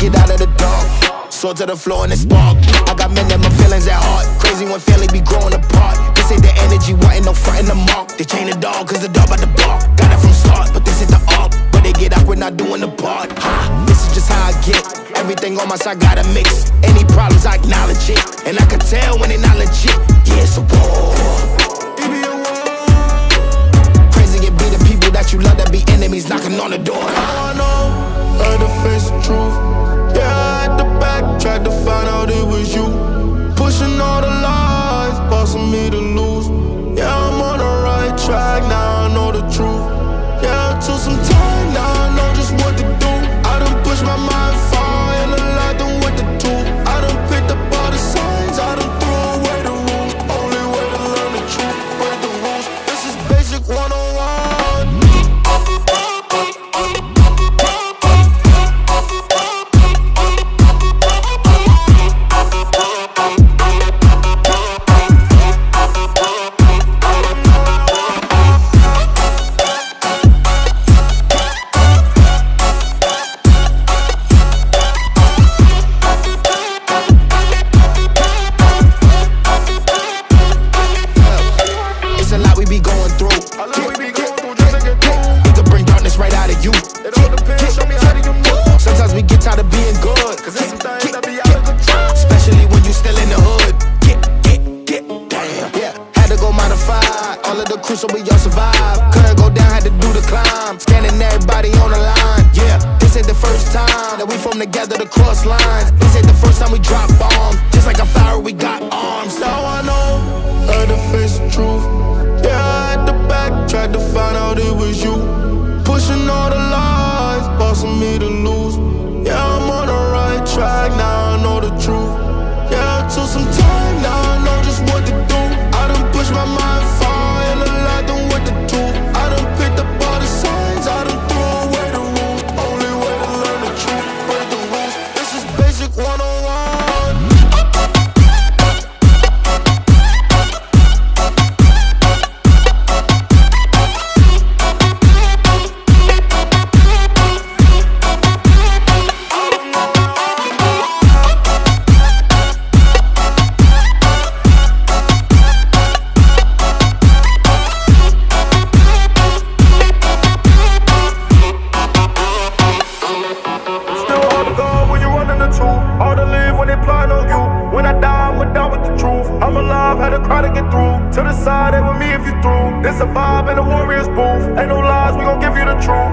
get out of the dark. Sword to the floor and it spark. I got men that my feelings at heart. Crazy when family be growing apart. This ain't the energy, wanting no front in the mark. They chain the dog cause the dog by the bark. Got it from start, but this is the arc. But they get awkward not doing the part. This is just how I get. Everything on my side gotta mix. Any problems I acknowledge it. And I can tell when they not legit. Yeah, it's a war. It be a war. Crazy it be the people that you love that be enemies knocking on the door. Now I know, had to face the truth. Yeah, I had to back, tried to find out it was you. Pushing all the lies, causing me to lose. Yeah, I'm on the right track, now I know the truth. Yeah, it took some time, now I know just what to do. I done pushed my mind far and allowed them with the truth. I done picked up all the signs, I done threw away the rules. Only way to learn the truth, break the rules. This is basic 101. So we all survive. Couldn't go down, had to do the climb. Scanning everybody on the line. Yeah, this ain't the first time that we form together to cross lines. This ain't the first time we drop bombs. Just like a flower, we got arms. Now I know, had to face the truth. Yeah, I had to back, tried to find out it was you. Pushing all the lies, causing me to lose. Yeah, I'm on the right track, now I know the truth. Yeah, it took some time, now I know just what to do. I done pushed my mind far and allowed them with the truth. I done picked up all the signs, I done threw away the rules. Only way to learn the truth, break the rules. This is basic 101. I'm alive, had to cry to get through. To the side, they with me if you through. This a vibe in the Warriors booth. Ain't no lies, we gon' give you the truth.